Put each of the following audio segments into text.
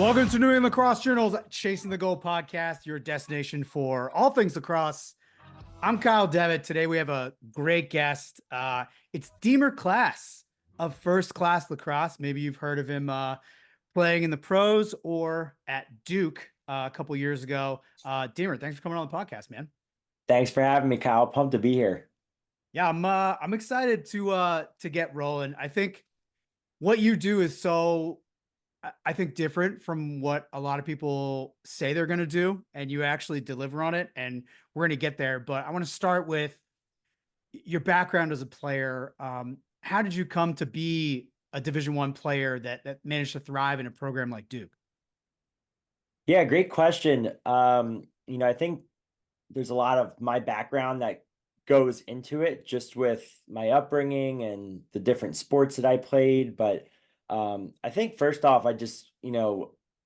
Welcome to New England Lacrosse Journal's Chasing the Goal podcast, your destination for all things lacrosse. I'm Kyle Devitte. Today we have a great guest. It's Deemer Class of First Class Lacrosse. Maybe you've heard of him playing in the pros or at Duke a couple years ago. Deemer, thanks for coming on the podcast, man. Thanks for having me, Kyle. Pumped to be here. Yeah, I'm excited to get rolling. I think what you do is I think different from what a lot of people say they're going to do, and you actually deliver on it. And we're going to get there, but I want to start with your background as a player. How did you come to be a Division I player that managed to thrive in a program like Duke? Yeah, great question. I think there's a lot of my background that goes into it just with my upbringing and the different sports that I played. But I think first off, I just,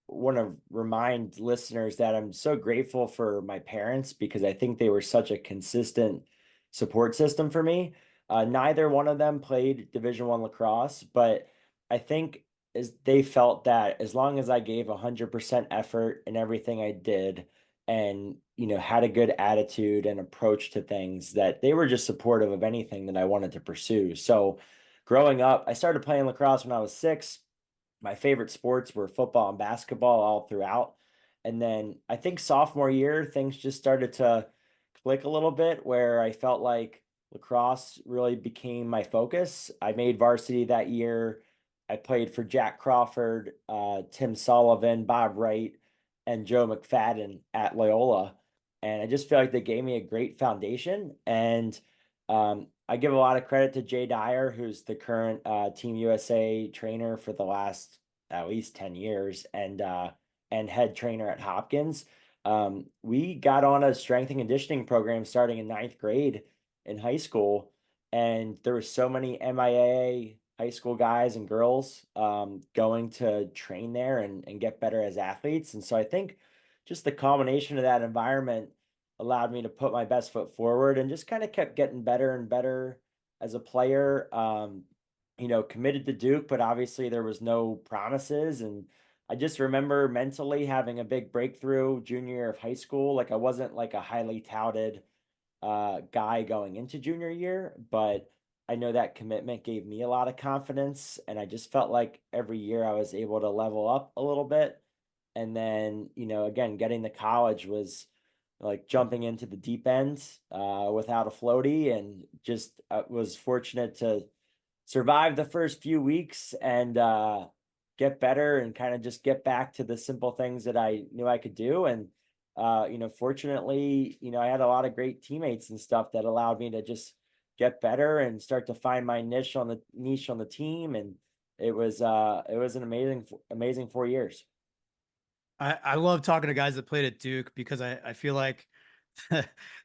want to remind listeners that I'm so grateful for my parents because I think they were such a consistent support system for me. Neither one of them played Division I lacrosse, but I think as they felt that as long as I gave 100% effort in everything I did, and had a good attitude and approach to things, that they were just supportive of anything that I wanted to pursue. So growing up, I started playing lacrosse when I was 6. My favorite sports were football and basketball all throughout. And then I think sophomore year things just started to click a little bit, where I felt like lacrosse really became my focus. I made varsity that year. I played for Jack Crawford, Tim Sullivan, Bob Wright, and Joe McFadden at Loyola. And I just feel like they gave me a great foundation. And I give a lot of credit to Jay Dyer, who's the current Team USA trainer for the last at least 10 years, and head trainer at Hopkins. We got on a strength and conditioning program starting in 9th grade in high school. And there were so many MIAA high school guys and girls going to train there and get better as athletes. And so I think just the combination of that environment allowed me to put my best foot forward and just kind of kept getting better and better as a player. Committed to Duke, but obviously there was no promises. And I just remember mentally having a big breakthrough junior year of high school. Like, I wasn't like a highly touted guy going into junior year, but I know that commitment gave me a lot of confidence. And I just felt like every year I was able to level up a little bit. And then, again, getting to college was like jumping into the deep end without a floaty, and just was fortunate to survive the first few weeks and get better and kind of just get back to the simple things that I knew I could do. And fortunately, I had a lot of great teammates and stuff that allowed me to just get better and start to find my niche on the team. And it was an amazing 4 years. I love talking to guys that played at Duke because I feel like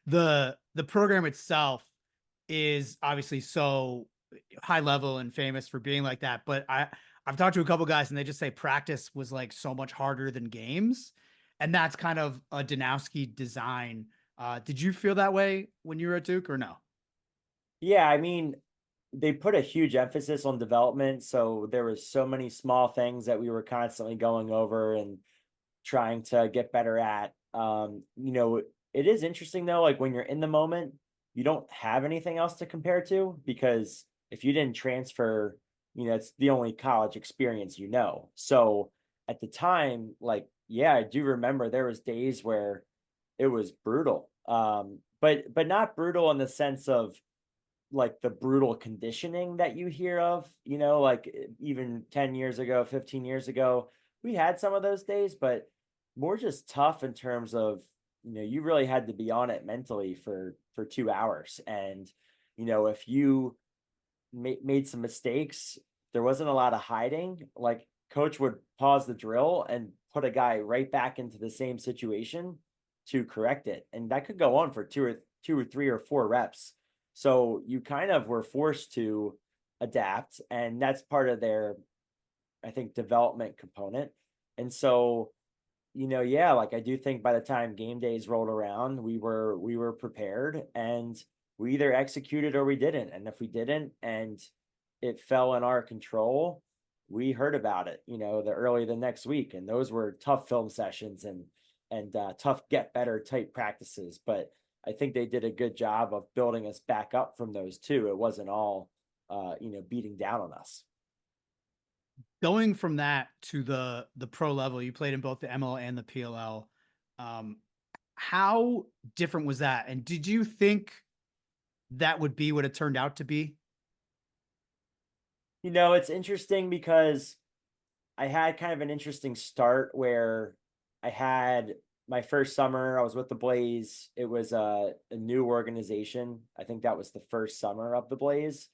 the program itself is obviously so high level and famous for being like that. But I've talked to a couple guys and they just say practice was like so much harder than games. And that's kind of a Danowski design. Did you feel that way when you were at Duke or no? Yeah, I mean, they put a huge emphasis on development, so there was so many small things that we were constantly going over and trying to get better at. It is interesting though, like when you're in the moment, you don't have anything else to compare to, because if you didn't transfer, it's the only college experience. So at the time, like, yeah, I do remember there was days where it was brutal. But not brutal in the sense of like the brutal conditioning that you hear of, like even 10 years ago, 15 years ago, we had some of those days, but more just tough in terms of, you really had to be on it mentally for 2 hours. And, if you made some mistakes, there wasn't a lot of hiding. Like, coach would pause the drill and put a guy right back into the same situation to correct it. And that could go on for two or three or four reps. So you kind of were forced to adapt, and that's part of their, I think, development component. And so, yeah, like I do think by the time game days rolled around, we were prepared, and we either executed or we didn't. And if we didn't and it fell in our control, we heard about it, the early the next week, and those were tough film sessions and tough get better type practices. But I think they did a good job of building us back up from those too. It wasn't all beating down on us. Going from that to the pro level, you played in both the ML and the PLL. Um, how different was that? And did you think that would be what it turned out to be? It's interesting because I had kind of an interesting start where I had my first summer, I was with the Blaze. It was a new organization. I think that was the first summer of the Blaze.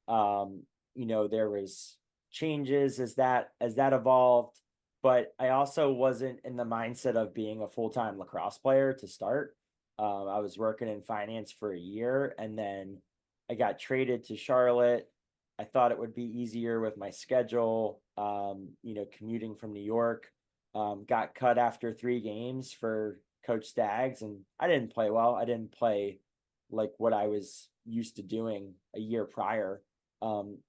There was changes as that evolved, but I also wasn't in the mindset of being a full-time lacrosse player to start. I was working in finance for a year, and then I got traded to Charlotte. I thought it would be easier with my schedule, commuting from New York. Got cut after 3 games for Coach Staggs, and I didn't play well. I didn't play like what I was used to doing a year prior.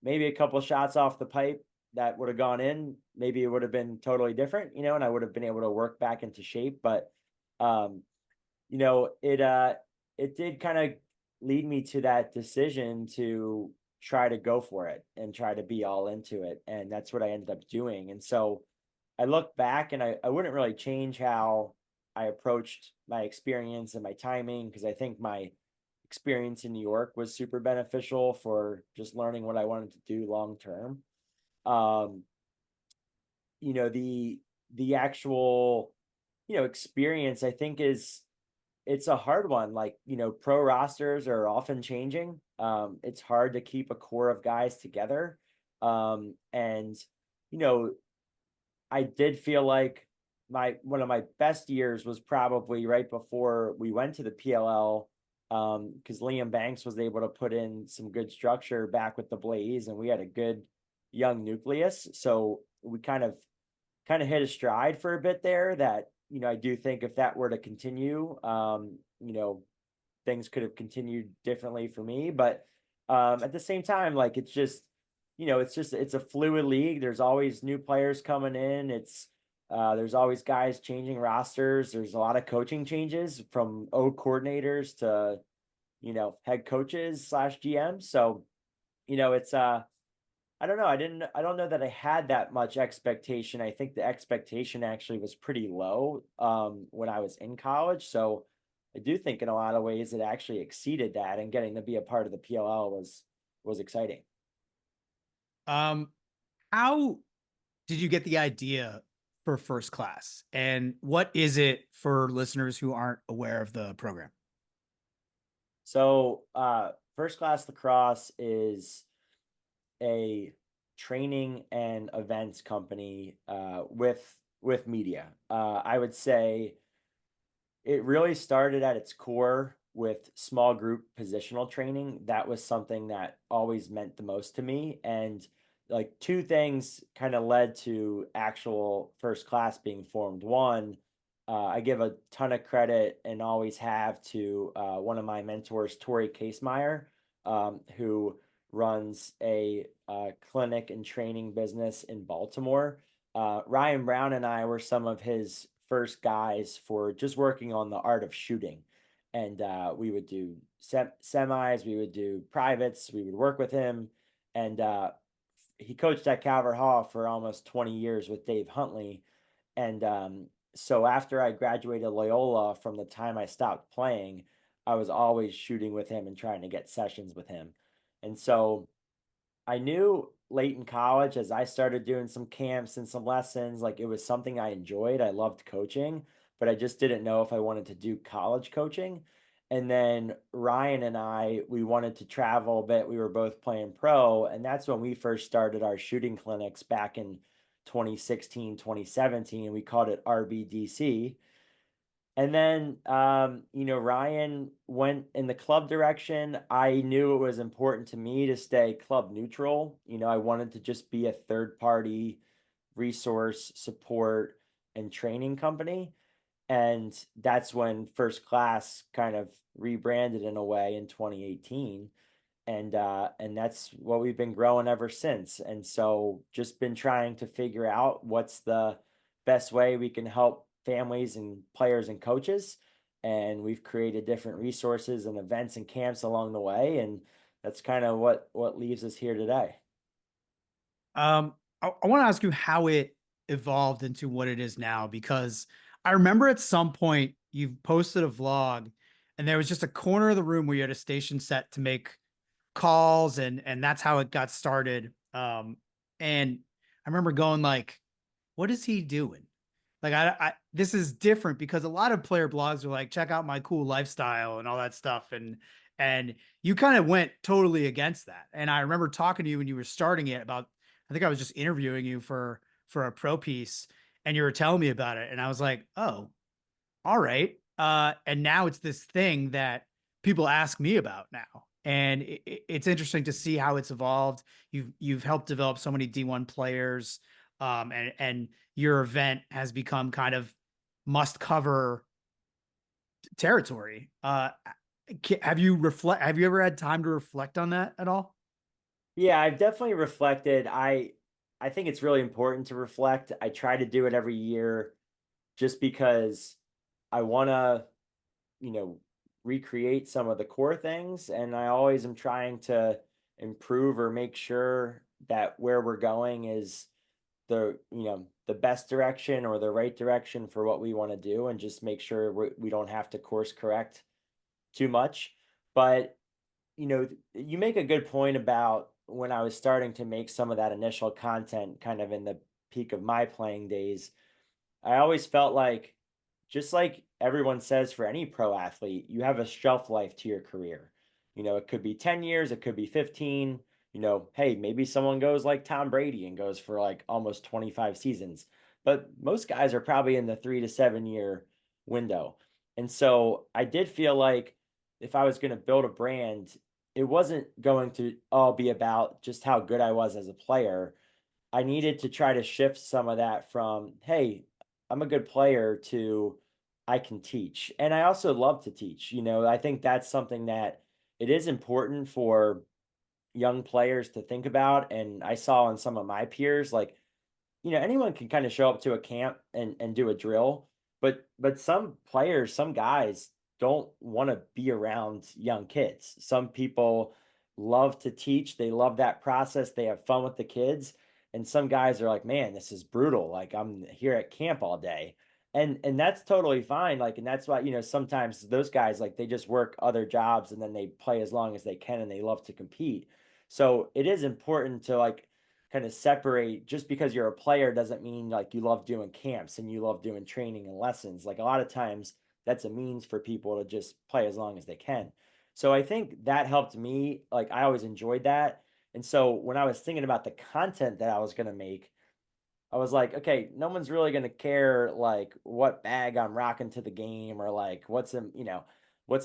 Maybe a couple of shots off the pipe that would have gone in. Maybe it would have been totally different, and I would have been able to work back into shape. But um, it did kind of lead me to that decision to try to go for it and try to be all into it. And that's what I ended up doing. And so I look back and I wouldn't really change how I approached my experience and my timing, because I think my experience in New York was super beneficial for just learning what I wanted to do long term. Um, the actual, experience, I think, it's a hard one. Like, pro rosters are often changing. It's hard to keep a core of guys together. And you know, I did feel like my one of my best years was probably right before we went to the PLL, because Liam Banks was able to put in some good structure back with the Blaze, and we had a good young nucleus. So we kind of hit a stride for a bit there. That I do think if that were to continue, things could have continued differently for me. But at the same time, like it's a fluid league. There's always new players coming in. There's always guys changing rosters. There's a lot of coaching changes from O coordinators to head coaches slash GMs. So it's I don't know. I don't know that I had that much expectation. I think the expectation actually was pretty low when I was in college. So I do think in a lot of ways it actually exceeded that, and getting to be a part of the PLL was exciting. Um, how did you get the idea for First Class? And what is it for listeners who aren't aware of the program? So First Class Lacrosse is a training and events company with media. I would say it really started at its core with small group positional training. That was something that always meant the most to me. And like two things kind of led to actual First Class being formed. One, I give a ton of credit and always have to one of my mentors, Tori Casemeyer, who runs a clinic and training business in Baltimore. Ryan Brown and I were some of his first guys for just working on the art of shooting. And we would do semis, we would do privates, we would work with him. And he coached at Calvert Hall for almost 20 years with Dave Huntley. And so after I graduated Loyola, from the time I stopped playing, I was always shooting with him and trying to get sessions with him. And so I knew late in college, as I started doing some camps and some lessons, like it was something I enjoyed. I loved coaching, but I just didn't know if I wanted to do college coaching. And then Ryan and we wanted to travel a bit. We were both playing pro, and that's when we first started our shooting clinics back in 2016, 2017. We called it RBDC. And then, Ryan went in the club direction. I knew it was important to me to stay club neutral. I wanted to just be a third party resource, support, and training company. And that's when First Class kind of rebranded in a way in 2018. and that's what we've been growing ever since. And so just been trying to figure out what's the best way we can help families and players and coaches. And we've created different resources and events and camps along the way, and that's kind of what leaves us here today. I want to ask you how it evolved into what it is now, because I remember at some point you've posted a vlog and there was just a corner of the room where you had a station set to make calls, and that's how it got started. And I remember going like, what is he doing? Like I this is different because a lot of player blogs are like, check out my cool lifestyle and all that stuff. And you kind of went totally against that. And I remember talking to you when you were starting it about, I think I was just interviewing you for a pro piece, and you were telling me about it. And I was like, oh, all right. And now it's this thing that people ask me about now. And it's interesting to see how it's evolved. You've helped develop so many D1 players, and your event has become kind of must cover territory. Have you ever had time to reflect on that at all? Yeah, I've definitely reflected. I think it's really important to reflect. I try to do it every year just because I want to, you know, recreate some of the core things, and I always am trying to improve or make sure that where we're going is the best direction or the right direction for what we want to do, and just make sure we don't have to course correct too much. But you make a good point about when I was starting to make some of that initial content kind of in the peak of my playing days. I always felt like, just like everyone says for any pro athlete, you have a shelf life to your career. It could be 10 years, it could be 15. Hey, maybe someone goes like Tom Brady and goes for like almost 25 seasons. But most guys are probably in the 3 to 7 year window. And so I did feel like if I was going to build a brand, it wasn't going to all be about just how good I was as a player. I needed to try to shift some of that from, hey, I'm a good player, to I can teach. And I also love to teach. I think that's something that it is important for young players to think about. And I saw in some of my peers, like, anyone can kind of show up to a camp and do a drill, but some players, some guys don't want to be around young kids. Some people love to teach, they love that process, they have fun with the kids, and some guys are like, man, this is brutal, like I'm here at camp all day. And that's totally fine, like, and that's why, sometimes those guys, like, they just work other jobs and then they play as long as they can and they love to compete. So it is important to, like, kind of separate. Just because you're a player doesn't mean like you love doing camps and you love doing training and lessons. Like, a lot of times that's a means for people to just play as long as they can. So I think that helped me. Like, I always enjoyed that. And so when I was thinking about the content that I was going to make, I was like, okay, no one's really going to care like what bag I'm rocking to the game, or like what's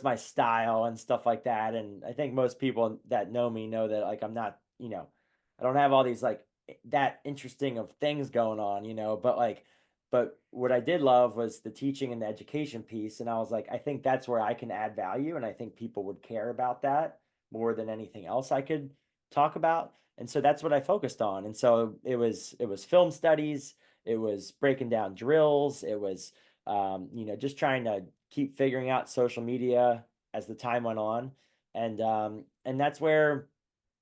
my style and stuff like that. And I think most people that know me know that, like, I'm not, I don't have all these like that interesting of things going on, but what I did love was the teaching and the education piece. And I was like, I think that's where I can add value. And I think people would care about that more than anything else I could talk about. And so that's what I focused on. And so it was film studies, it was breaking down drills, it was just trying to keep figuring out social media as the time went on. And that's where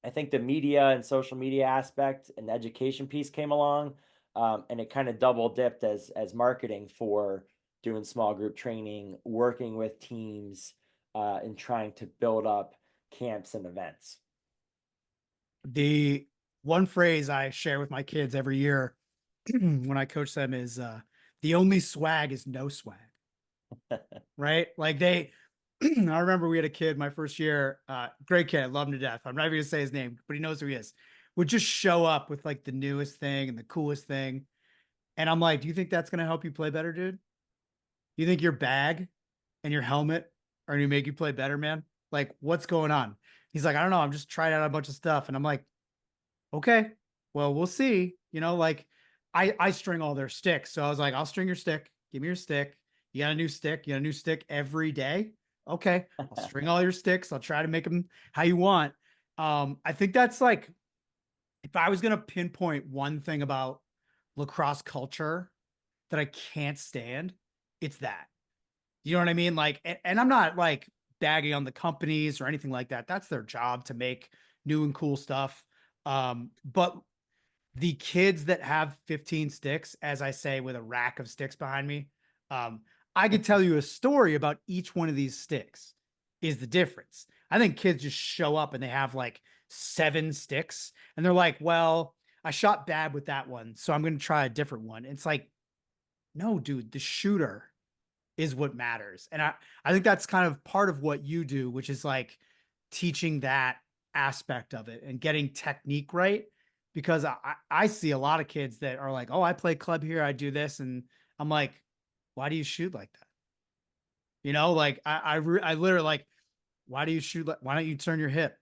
I think the media and social media aspect and the education piece came along. And it kind of double dipped as marketing for doing small group training, working with teams, and trying to build up camps and events. The one phrase I share with my kids every year when I coach them is the only swag is no swag. Right? Like I remember we had a kid my first year, great kid, I love him to death. I'm not even gonna say his name, but he knows who he is. Would just show up with like the newest thing and the coolest thing. And I'm like, do you think that's gonna help you play better, dude? You think your bag and your helmet are gonna make you play better, man? Like, what's going on? He's like, I don't know. I'm just trying out a bunch of stuff. And I'm like, okay, well, we'll see. Like I string all their sticks. So I was like, I'll string your stick. Give me your stick. You got a new stick. You got a new stick every day. Okay. I'll string all your sticks. I'll try to make them how you want. I think that's like, if I was gonna pinpoint one thing about lacrosse culture that I can't stand, it's that. You know what I mean? Like, and I'm not like bagging on the companies or anything like that. That's their job to make new and cool stuff. But the kids that have 15 sticks, as I say, with a rack of sticks behind me, um, I could tell you a story about each one of these sticks is the difference. I think kids just show up and they have like 7 sticks and they're like, well, I shot bad with that one, so I'm going to try a different one. It's like, no, dude, the shooter is what matters. And I think that's kind of part of what you do, which is like teaching that aspect of it and getting technique right. Because I see a lot of kids that are like, oh, I play club here, I do this. And I'm like, why do you shoot like that? You know, like I literally like, why do you shoot? Why don't you turn your hip?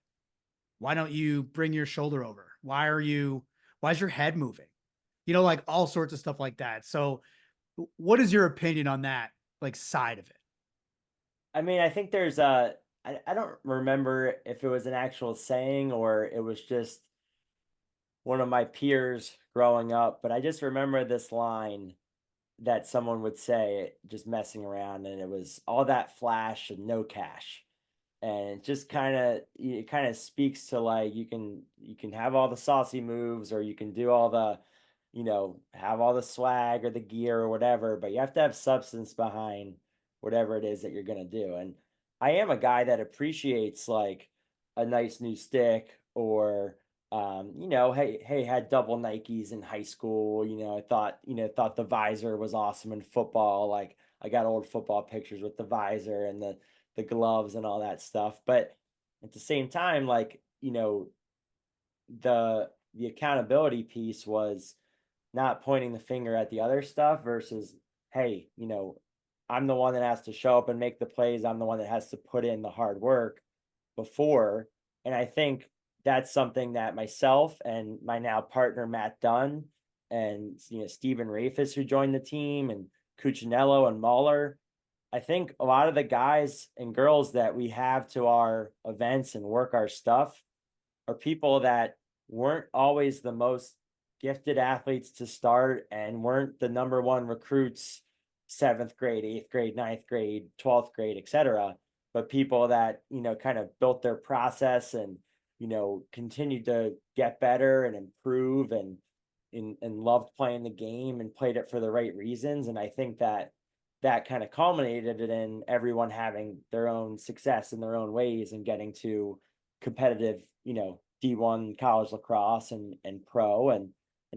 Why don't you bring your shoulder over? Why is your head moving? You know, like all sorts of stuff like that. So what is your opinion on that, like side of it? I mean, I think there's a, I don't remember if it was an actual saying or it was just one of my peers growing up, but I just remember this line that someone would say just messing around, and it was all that flash and no cash. And it kind of speaks to like you can have all the saucy moves or you can do all the, have all the swag or the gear or whatever, but you have to have substance behind whatever it is that you're going to do. And I am a guy that appreciates like a nice new stick, or hey, had double Nikes in high school. I thought the visor was awesome in football. Like I got old football pictures with the visor and the gloves and all that stuff. But at the same time, like, the accountability piece was not pointing the finger at the other stuff versus, hey, I'm the one that has to show up and make the plays. I'm the one that has to put in the hard work before. And I think that's something that myself and my now partner Matt Dunn and Stephen Rafis, who joined the team, and Cuccinello and Mahler, I think a lot of the guys and girls that we have to our events and work our stuff are people that weren't always the most gifted athletes to start and weren't the number one recruits, seventh grade, eighth grade, ninth grade, 12th grade, etc. But people that, kind of built their process and, continued to get better and improve and loved playing the game and played it for the right reasons. And I think that kind of culminated in everyone having their own success in their own ways and getting to competitive, D1 college lacrosse and pro and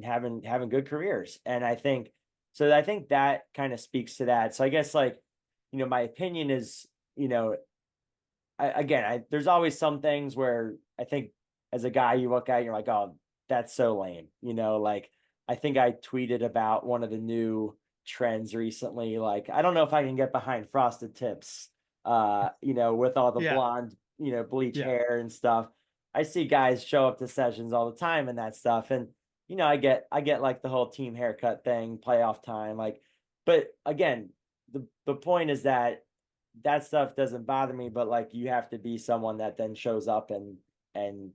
having good careers. And I think that kind of speaks to that. So I guess like, my opinion is, there's always some things where I think as a guy you look at, you're like, oh, that's so lame. Like I think I tweeted about one of the new trends recently. Like, I don't know if I can get behind frosted tips, with all the Yeah. blonde, bleach Yeah. hair and stuff. I see guys show up to sessions all the time and that stuff. And, I get like the whole team haircut thing, playoff time. Like, but again, the point is that that stuff doesn't bother me, but like you have to be someone that then shows up and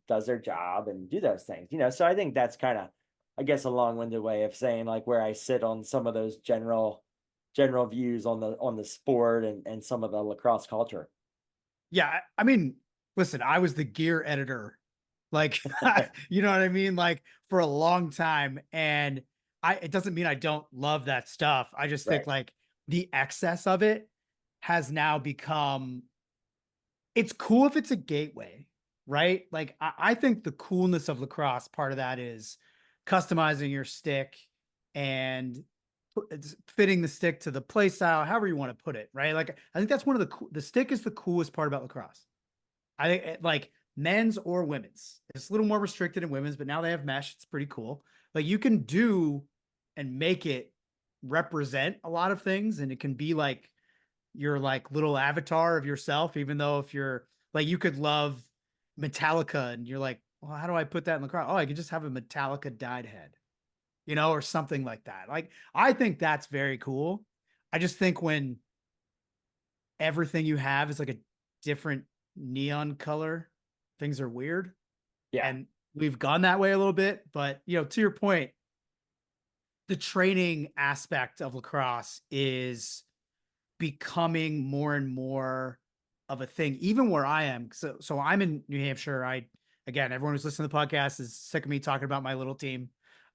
does their job and do those things, so I think that's kind of, I guess, a long-winded way of saying like where I sit on some of those general views on the sport and some of the lacrosse culture. Yeah. I mean, listen, I was the gear editor, like, you know what I mean? Like for a long time. And it doesn't mean I don't love that stuff. I just think Right. like the excess of it has now become, it's cool if it's a gateway, right? Like I think the coolness of lacrosse, part of that is customizing your stick and it's fitting the stick to the play style, however you want to put it, right? Like I think that's one of the stick is the coolest part about lacrosse. I think like men's or women's. It's a little more restricted in women's, but now they have mesh. It's pretty cool. Like you can do and make it represent a lot of things, and it can be like your like little avatar of yourself, even though if you're like you could love Metallica and you're like, well, how do I put that in the car? Oh, I could just have a Metallica dyed head, you know, or something like that. Like I think that's very cool. I just think when everything you have is like a different neon color, things are weird. Yeah. And we've gone that way a little bit, but to your point, the training aspect of lacrosse is becoming more and more of a thing, even where I am. So I'm in New Hampshire. Again, everyone who's listening to the podcast is sick of me talking about my little team,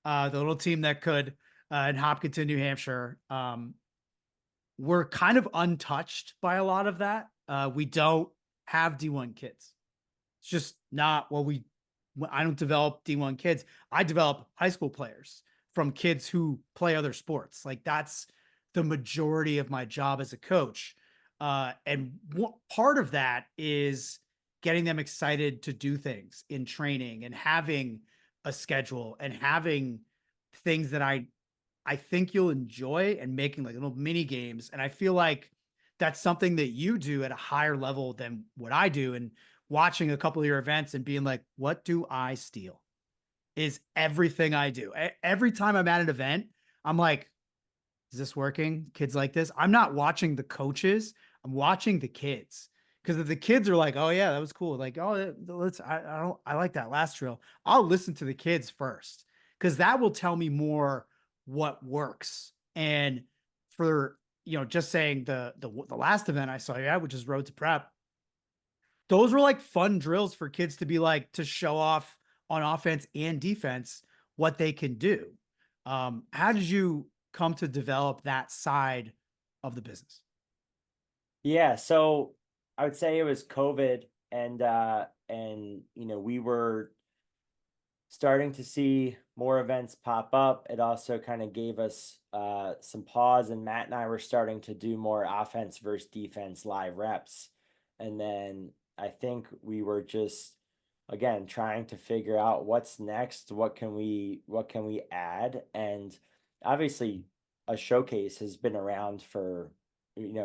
the little team that could, in Hopkinton, New Hampshire. We're kind of untouched by a lot of that. We don't have D1 kids. It's just not what I don't develop D1 kids. I develop high school players from kids who play other sports. Like that's the majority of my job as a coach. And part of that is getting them excited to do things in training and having a schedule and having things that I think you'll enjoy and making like little mini games. And I feel like that's something that you do at a higher level than what I do. And watching a couple of your events and being like, what do I steal? Is everything I do. Every time I'm at an event, I'm like, is this working? Kids like this. I'm not watching the coaches. I'm watching the kids. Because if the kids are like, oh yeah, that was cool. Like, oh, I like that last drill. I'll listen to the kids first. Because that will tell me more what works. And for just saying the last event I saw you at, which is Road to Prep, those were like fun drills for kids to be like to show off on offense and defense what they can do. How did you come to develop that side of the business? Yeah, so I would say it was COVID, and we were starting to see more events pop up. It also kind of gave us some pause, and Matt and I were starting to do more offense versus defense live reps. And then I think we were just again trying to figure out what's next, what can we add? And obviously a showcase has been around for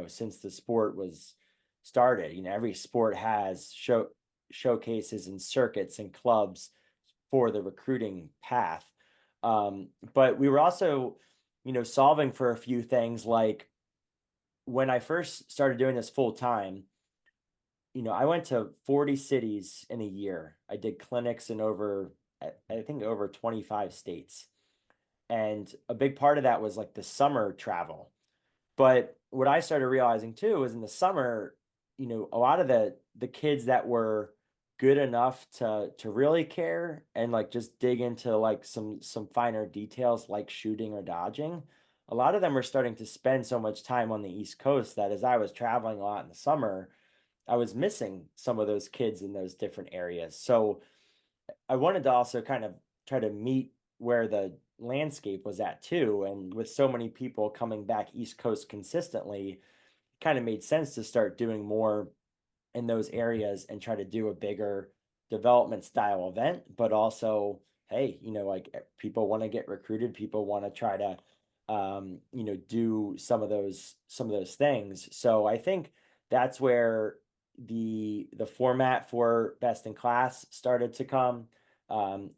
since the sport was started. Every sport has showcases and circuits and clubs for the recruiting path. But we were also, solving for a few things like when I first started doing this full time, I went to 40 cities in a year. I did clinics in I think over 25 states. And a big part of that was like the summer travel. But what I started realizing too was in the summer, a lot of the kids that were good enough to really care and like just dig into like some finer details like shooting or dodging, a lot of them were starting to spend so much time on the East Coast that as I was traveling a lot in the summer, I was missing some of those kids in those different areas. So I wanted to also kind of try to meet where the landscape was at too. And with so many people coming back East Coast consistently, it kind of made sense to start doing more in those areas and try to do a bigger development style event. But also, hey, like people want to get recruited, people want to try to do some of those things. So I think that's where the format for best in class started to come.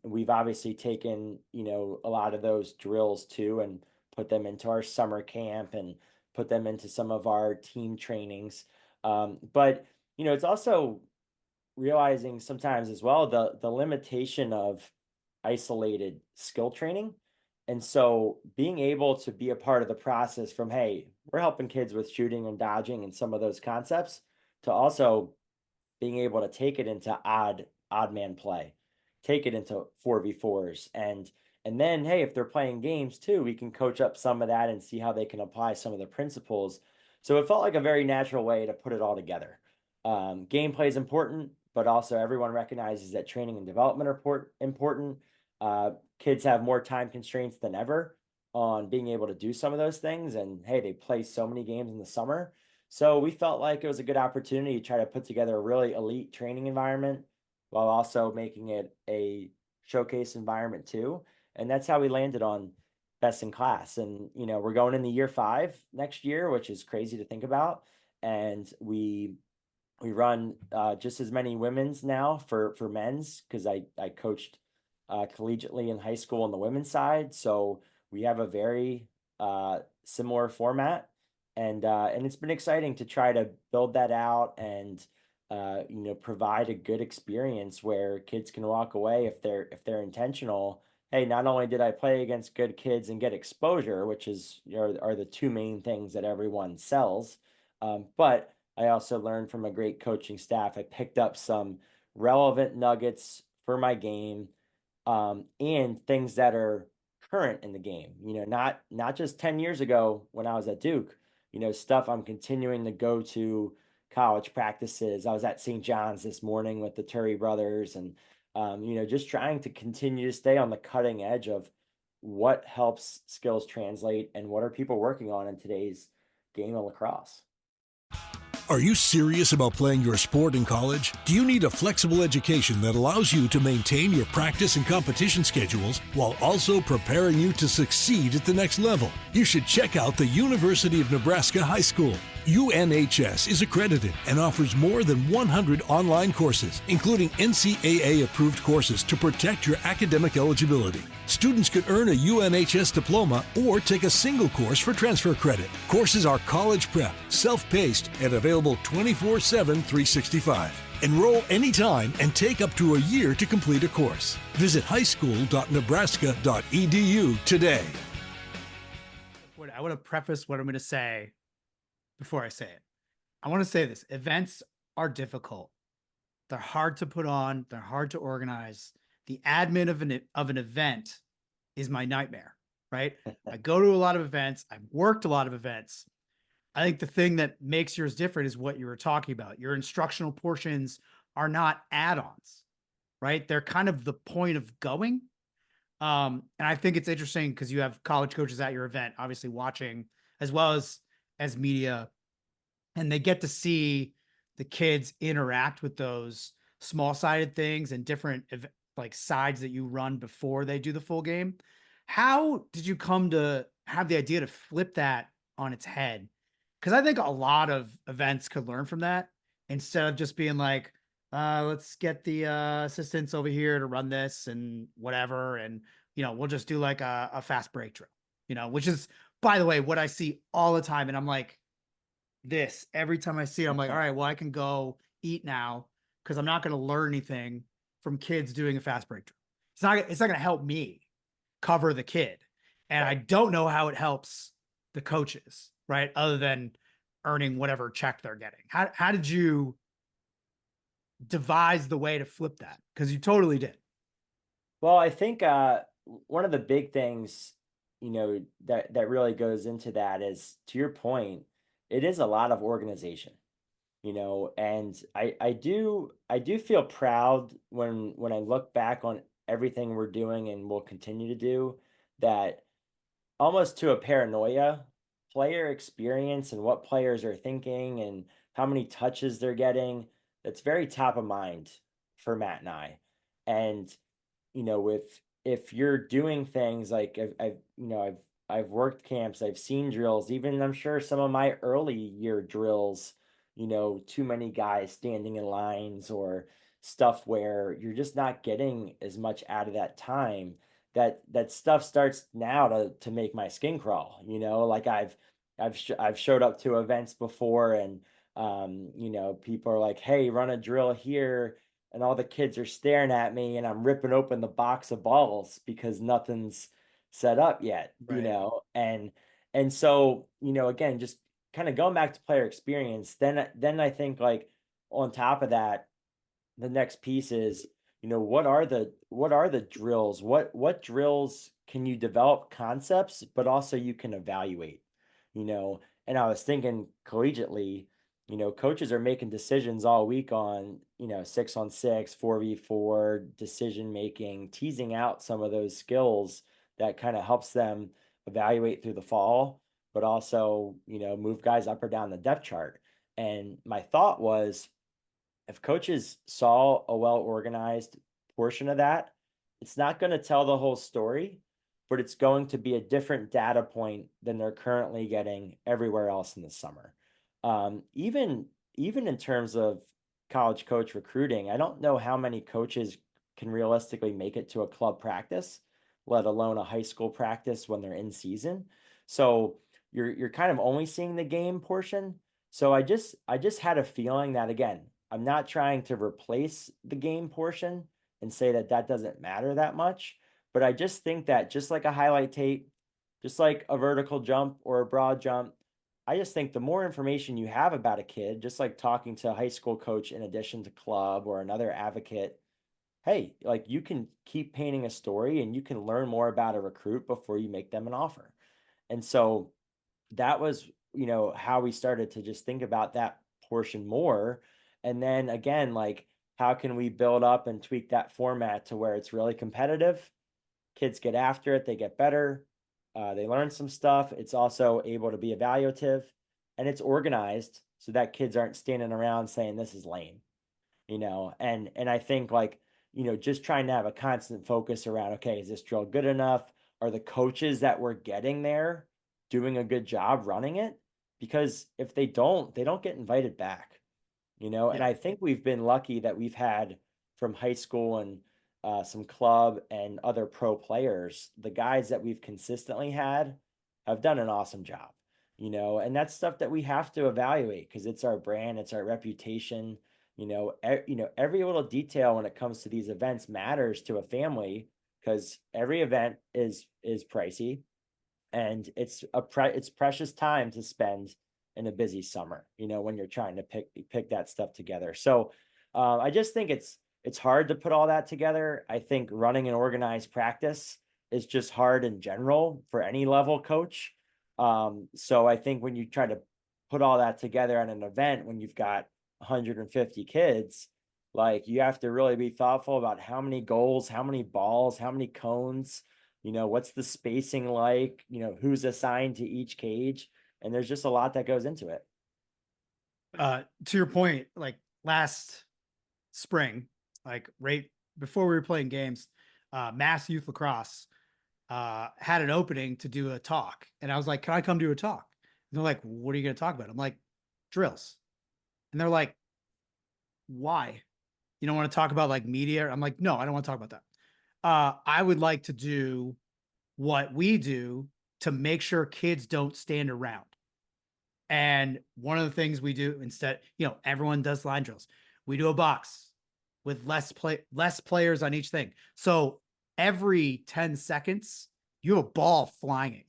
We've obviously taken, a lot of those drills too and put them into our summer camp and put them into some of our team trainings. But it's also realizing sometimes as well the limitation of isolated skill training. And so being able to be a part of the process from, hey, we're helping kids with shooting and dodging and some of those concepts to also being able to take it into odd man play, take it into 4v4s, and then hey, if they're playing games too, we can coach up some of that and see how they can apply some of the principles. So it felt like a very natural way to put it all together. Gameplay is important, but also everyone recognizes that training and development are important. Kids have more time constraints than ever on being able to do some of those things, and hey, they play so many games in the summer. So we felt like it was a good opportunity to try to put together a really elite training environment while also making it a showcase environment too. And that's how we landed on best in class. And we're going into year 5 next year, which is crazy to think about. And we run just as many women's now for men's because I coached collegiately in high school on the women's side. So we have a very similar format, and it's been exciting to try to build that out and provide a good experience where kids can walk away if they're intentional. Hey, not only did I play against good kids and get exposure, which is are the two main things that everyone sells, but I also learned from a great coaching staff. I picked up some relevant nuggets for my game, and things that are current in the game. Not just 10 years ago when I was at Duke. Stuff I'm continuing to go to college practices. I was at St. John's this morning with the Turry brothers, and just trying to continue to stay on the cutting edge of what helps skills translate and what are people working on in today's game of lacrosse. Are you serious about playing your sport in college? Do you need a flexible education that allows you to maintain your practice and competition schedules while also preparing you to succeed at the next level? You should check out the University of Nebraska High School. UNHS is accredited and offers more than 100 online courses, including NCAA-approved courses to protect your academic eligibility. Students could earn a UNHS diploma or take a single course for transfer credit. Courses are college prep, self-paced, and available 24/7, 365. Enroll anytime and take up to a year to complete a course. Visit highschool.nebraska.edu today. I want to preface what I'm going to say before I say it. I want to say this: events are difficult. They're hard to put on. They're hard to organize. The admin of an event is my nightmare, right? I go to a lot of events. I've worked a lot of events. I think the thing that makes yours different is what you were talking about. Your instructional portions are not add-ons, right? They're kind of the point of going. And I think it's interesting because you have college coaches at your event, obviously watching, as well as media, and they get to see the kids interact with those small-sided things and different like sides that you run before they do the full game. How did you come to have the idea to flip that on its head? Because I think a lot of events could learn from that instead of just being like, let's get the assistants over here to run this and whatever. And, we'll just do like a fast break drill, which is, by the way, what I see all the time. And I'm like, this every time I see it, I'm like, all right, well, I can go eat now because I'm not going to learn anything from kids doing a fast break drill. It's not going to help me cover the kid. And I don't know how it helps the coaches, right? Other than earning whatever check they're getting. How did you devise the way to flip that? Because you totally did. Well, I think one of the big things, that really goes into that is, to your point, it is a lot of organization, and I do feel proud when I look back on everything we're doing and will continue to do, that almost to a paranoia, player experience and what players are thinking and how many touches they're getting, that's very top of mind for Matt and I. And with if you're doing things like I've worked camps, I've seen drills, even I'm sure some of my early year drills, too many guys standing in lines or stuff where you're just not getting as much out of that time. That stuff starts now to make my skin crawl. Like I've showed up to events before, and people are like, "Hey, run a drill here," and all the kids are staring at me, and I'm ripping open the box of balls because nothing's set up yet, Right. and so, again, just kind of going back to player experience, then I think, like, on top of that, the next piece is, what are the drills? What drills can you develop concepts, but also you can evaluate, and I was thinking collegiately, coaches are making decisions all week on, 6-on-6, 4v4 decision making, teasing out some of those skills that kind of helps them evaluate through the fall, but also, move guys up or down the depth chart. And my thought was, if coaches saw a well organized portion of that, it's not going to tell the whole story, but it's going to be a different data point than they're currently getting everywhere else in the summer. Even in terms of college coach recruiting, I don't know how many coaches can realistically make it to a club practice, let alone a high school practice when they're in season. So you're kind of only seeing the game portion. So I just had a feeling that, again, I'm not trying to replace the game portion and say that that doesn't matter that much. But I just think that just like a highlight tape, just like a vertical jump or a broad jump, I just think the more information you have about a kid, just like talking to a high school coach in addition to club or another advocate, hey, like you can keep painting a story and you can learn more about a recruit before you make them an offer. And so that was, how we started to just think about that portion more. And then again, like, how can we build up and tweak that format to where it's really competitive? Kids get after it, they get better, they learn some stuff. It's also able to be evaluative and it's organized so that kids aren't standing around saying this is lame, and I think like, just trying to have a constant focus around, okay, is this drill good enough? Are the coaches that we're getting there doing a good job running it? Because if they don't get invited back, and Yeah. I think we've been lucky that we've had from high school and some club and other pro players, the guys that we've consistently had have done an awesome job, and that's stuff that we have to evaluate because it's our brand, it's our reputation, every little detail when it comes to these events matters to a family because every event is pricey and it's precious time to spend in a busy summer, when you're trying to pick that stuff together. So I just think it's hard to put all that together. I think running an organized practice is just hard in general for any level coach. So I think when you try to put all that together at an event, when you've got 150 kids, like you have to really be thoughtful about how many goals, how many balls, how many cones, what's the spacing like, who's assigned to each cage. And there's just a lot that goes into it. To your point, like last spring, like right before we were playing games, Mass Youth Lacrosse had an opening to do a talk. And I was like, can I come do a talk? And they're like, what are you going to talk about? I'm like, drills. And they're like, why? You don't want to talk about like media? I'm like, no, I don't want to talk about that. I would like to do what we do to make sure kids don't stand around. And one of the things we do instead, everyone does line drills. We do a box with less players on each thing. So every 10 seconds, you have a ball flying.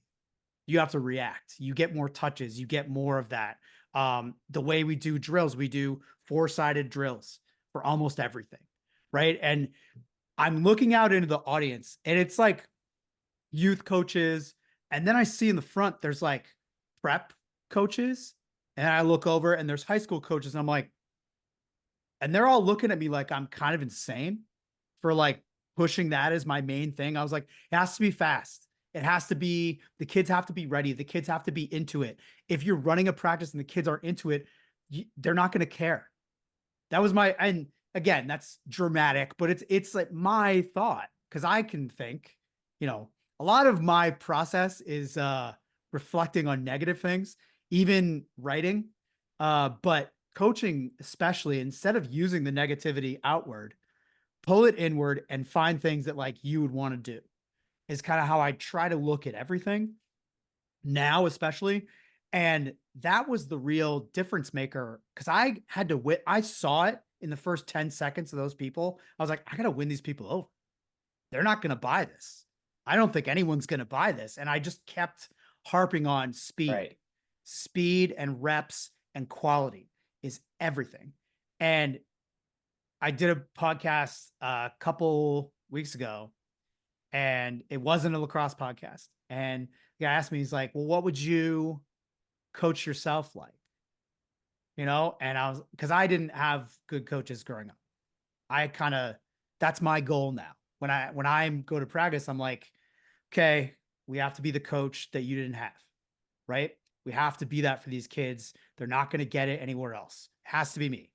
You have to react. You get more touches. You get more of that. The way we do drills, we do 4-sided drills for almost everything. Right. And I'm looking out into the audience and it's like youth coaches. And then I see in the front, there's like prep coaches. And I look over and there's high school coaches. And I'm like, and they're all looking at me like I'm kind of insane for like pushing that as my main thing. I was like, it has to be fast. It has to be, the kids have to be ready. The kids have to be into it. If you're running a practice and the kids aren't into it, they're not going to care. That was and again, that's dramatic, but it's like my thought. Cause I can think, a lot of my process is reflecting on negative things, even writing. But coaching, especially, instead of using the negativity outward, pull it inward and find things that like you would want to do is kind of how I try to look at everything now, especially. And that was the real difference maker. Cause I had to win. I saw it in the first 10 seconds of those people. I was like, I got to win these people over. They're not going to buy this. I don't think anyone's going to buy this. And I just kept harping on speed. Right. Speed and reps and quality is everything. And I did a podcast a couple weeks ago and it wasn't a lacrosse podcast. And the guy asked me, he's like, well, what would you coach yourself like? And I was, cause I didn't have good coaches growing up. That's my goal now. When I go to practice, I'm like, okay, we have to be the coach that you didn't have, right? We have to be that for these kids. They're not going to get it anywhere else. It has to be me.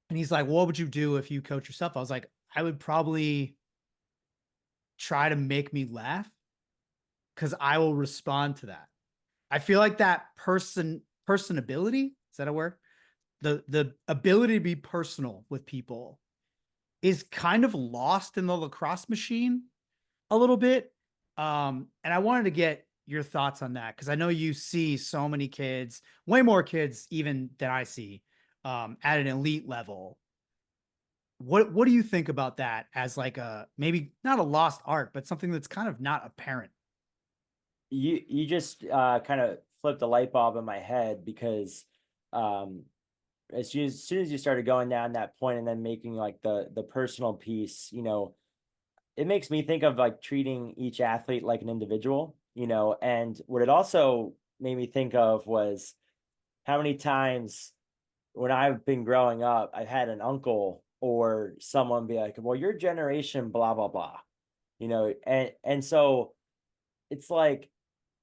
And he's like, well, what would you do if you coach yourself? I was like, I would probably try to make me laugh because I will respond to that. I feel like that personability, is that a word? The ability to be personal with people is kind of lost in the lacrosse machine a little bit. And I wanted to get your thoughts on that because I know you see so many kids, way more kids even than I see, at an elite level. What do you think about that as like a, maybe not a lost art, but something that's kind of not apparent? You just kind of flipped a light bulb in my head, because um, soon as you started going down that point and then making like the personal piece, it makes me think of like treating each athlete like an individual, and what it also made me think of was how many times when I've been growing up, I've had an uncle or someone be like, well, your generation, blah, blah, blah, and so it's like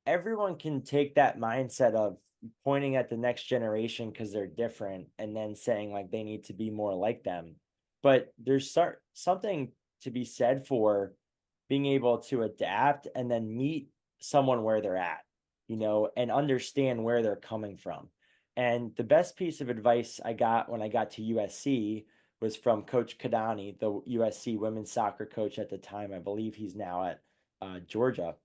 everyone can take that mindset of pointing at the next generation because they're different and then saying like they need to be more like them. But there's something to be said for being able to adapt and then meet someone where they're at, and understand where they're coming from. And the best piece of advice I got when I got to USC was from Coach Kadani, the USC women's soccer coach at the time. I believe he's now at Georgia.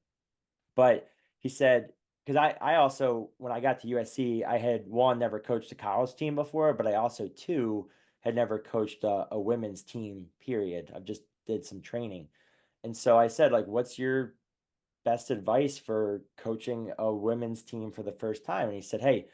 But he said, because I also, when I got to USC, I had one, never coached a college team before, but I also two, had never coached a women's team, period. I've just did some training. And so I said, like, what's your best advice for coaching a women's team for the first time? And he said, hey,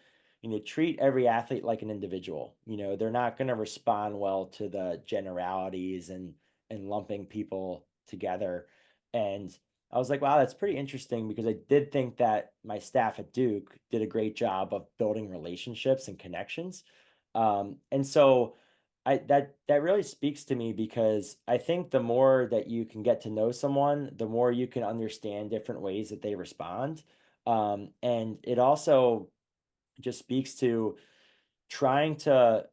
treat every athlete like an individual. They're not going to respond well to the generalities and lumping people together. And I was like, wow, that's pretty interesting, because I did think that my staff at Duke did a great job of building relationships and connections. And so that really speaks to me, because I think the more that you can get to know someone, the more you can understand different ways that they respond. And it also just speaks to trying to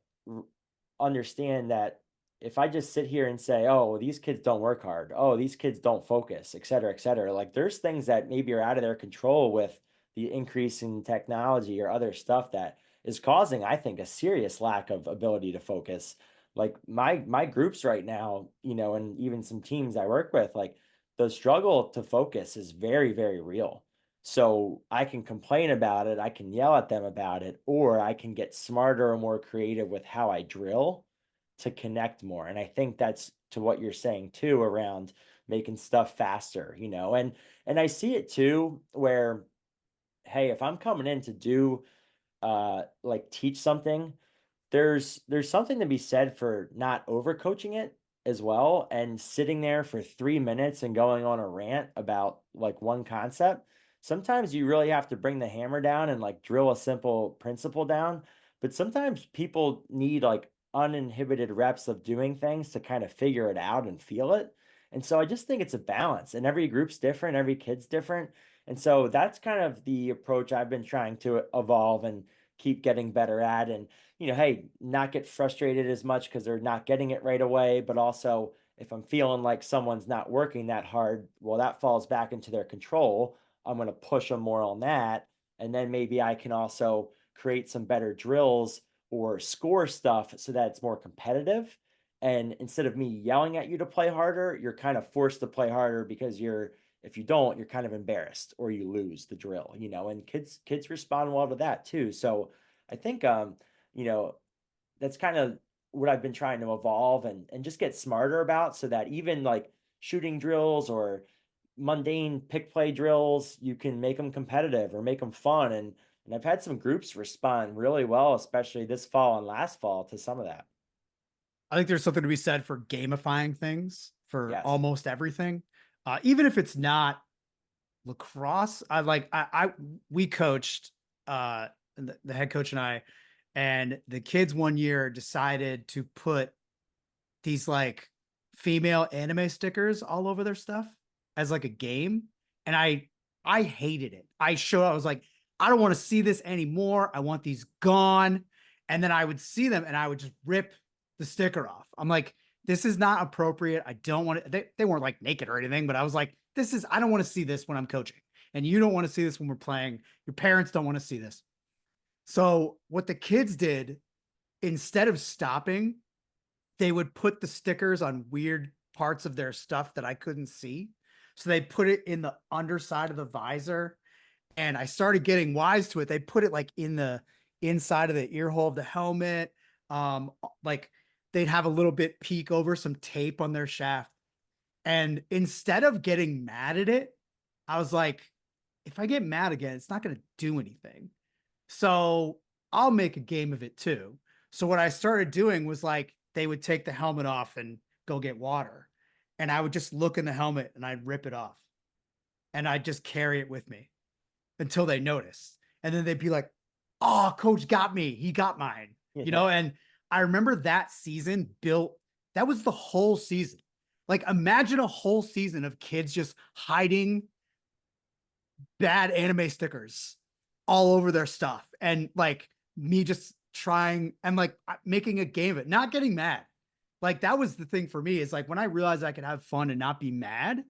understand that if I just sit here and say, oh, well, these kids don't work hard, oh, these kids don't focus, et cetera, like there's things that maybe are out of their control with the increase in technology or other stuff that is causing, I think, a serious lack of ability to focus. Like my groups right now, and even some teams I work with, like the struggle to focus is very, very real. So I can complain about it, I can yell at them about it, or I can get smarter and more creative with how I drill to connect more. And I think that's to what you're saying too, around making stuff faster, and I see it too, where, hey, if I'm coming in to do like teach something, there's something to be said for not overcoaching it as well, and sitting there for 3 minutes and going on a rant about like one concept. Sometimes you really have to bring the hammer down and like drill a simple principle down, but sometimes people need like uninhibited reps of doing things to kind of figure it out and feel it. And so I just think it's a balance, and every group's different, every kid's different. And so that's kind of the approach I've been trying to evolve and keep getting better at. And hey, not get frustrated as much because they're not getting it right away. But also, if I'm feeling like someone's not working that hard, well, that falls back into their control. I'm going to push them more on that. And then maybe I can also create some better drills or score stuff so that it's more competitive. And instead of me yelling at you to play harder, you're kind of forced to play harder, because if you don't, you're kind of embarrassed or you lose the drill, and kids respond well to that too. So I think, that's kind of what I've been trying to evolve and just get smarter about, so that even like shooting drills or mundane pick play drills, you can make them competitive or make them fun. And I've had some groups respond really well, especially this fall and last fall, to some of that. I think there's something to be said for gamifying things for Yes. almost everything. Even if it's not lacrosse, we coached, the head coach and the kids one year decided to put these like female anime stickers all over their stuff as like a game. And I hated it. I was like, I don't want to see this anymore. I want these gone. And then I would see them and I would just rip the sticker off. I'm like, this is not appropriate. I don't want it. They weren't like naked or anything, but I was like, I don't want to see this when I'm coaching. And you don't want to see this when we're playing. Your parents don't want to see this. So what the kids did, instead of stopping, they would put the stickers on weird parts of their stuff that I couldn't see. So they put it in the underside of the visor. And I started getting wise to it. They put it like in the inside of the ear hole of the helmet. like they'd have a little bit peek over some tape on their shaft. And instead of getting mad at it, I was like, if I get mad again, it's not going to do anything. So I'll make a game of it too. So what I started doing was like, they would take the helmet off and go get water. And I would just look in the helmet and I'd rip it off. And I'd just carry it with me until they noticed. And then they'd be like, oh, coach got me. He got mine, and I remember that season that was the whole season. Like imagine a whole season of kids just hiding bad anime stickers all over their stuff. And like me just trying and like making a game of it, not getting mad. Like that was the thing for me is like when I realized I could have fun and not be mad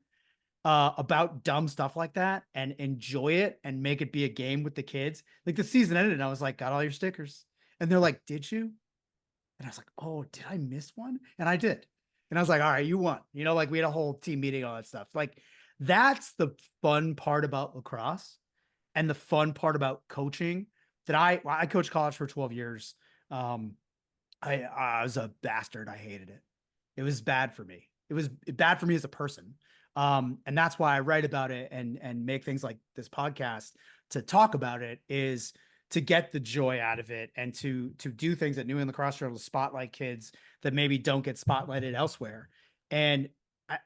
about dumb stuff like that and enjoy it and make it be a game with the kids. Like the season ended and I was like, got all your stickers. And they're like, did you? And I was like, oh, did I miss one? And I did. And I was like, all right, you won. Like we had a whole team meeting, all that stuff. Like that's the fun part about lacrosse and the fun part about coaching that I coached college for 12 years. I was a bastard. I hated it. It was bad for me. It was bad for me as a person. And that's why I write about it and make things like this podcast to talk about it is to get the joy out of it and to do things at New England Lacrosse Journal to spotlight kids that maybe don't get spotlighted elsewhere. And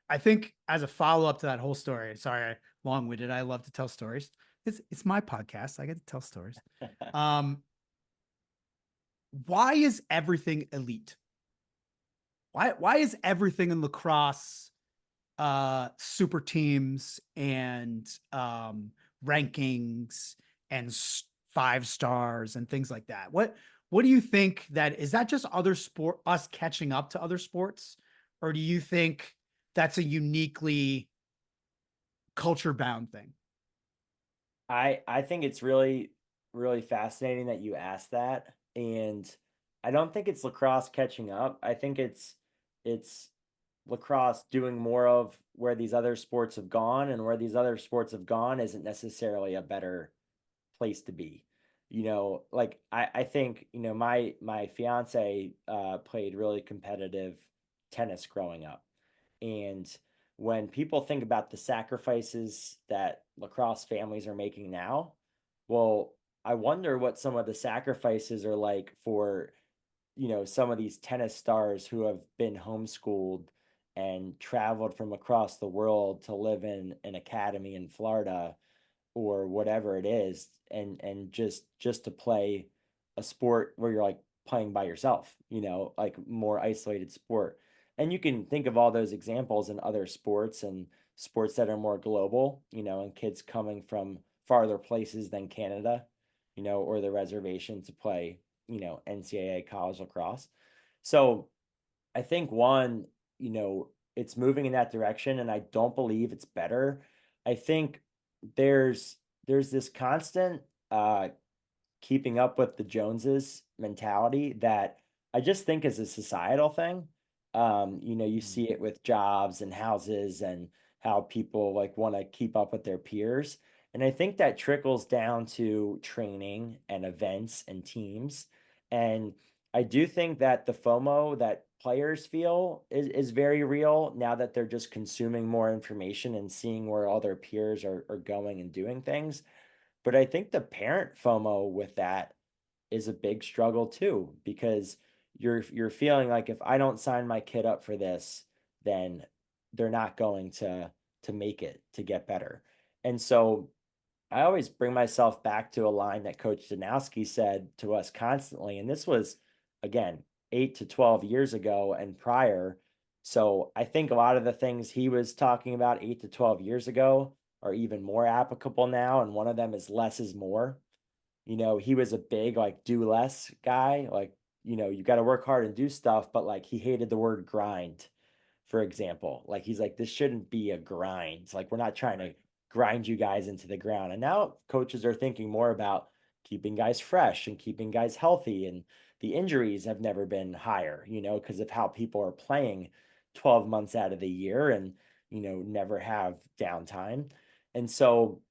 I think as a follow-up to that whole story, sorry, I long-winded. I love to tell stories. It's my podcast. I get to tell stories. Why is everything elite? Why is everything in lacrosse super teams and rankings and 5 stars and things like that? What do you think that is that just us catching up to other sports, or do you think that's a uniquely culture bound thing? I think it's really, really fascinating that you asked that. And I don't think it's lacrosse catching up. I think it's lacrosse doing more of where these other sports have gone, and where these other sports have gone isn't necessarily a better place to be. Like I think, my fiance played really competitive tennis growing up. And when people think about the sacrifices that lacrosse families are making now, well, I wonder what some of the sacrifices are like for, some of these tennis stars who have been homeschooled and traveled from across the world to live in an academy in Florida or whatever it is, and just to play a sport where you're like playing by yourself, like more isolated sport. And you can think of all those examples in other sports and sports that are more global, and kids coming from farther places than Canada, or the reservation to play, NCAA college lacrosse. So I think one, it's moving in that direction, and I don't believe it's better. I think there's this constant keeping up with the Joneses mentality that I just think is a societal thing. You see it with jobs and houses and how people like want to keep up with their peers. And I think that trickles down to training and events and teams. And I do think that the FOMO that players feel is very real now that they're just consuming more information and seeing where all their peers are going and doing things. But I think the parent FOMO with that is a big struggle too, because you're feeling like if I don't sign my kid up for this, then they're not going to make it to get better. And so I always bring myself back to a line that Coach Danowski said to us constantly. And this was, again, 8 to 12 years ago and prior. So I think a lot of the things he was talking about 8 to 12 years ago are even more applicable now. And one of them is less is more. He was a big, like, do less guy. Like, you got to work hard and do stuff, but like he hated the word grind, for example. Like he's like, this shouldn't be a grind. Like we're not trying to grind you guys into the ground. And now coaches are thinking more about keeping guys fresh and keeping guys healthy. And the injuries have never been higher, because of how people are playing 12 months out of the year and, never have downtime. And so,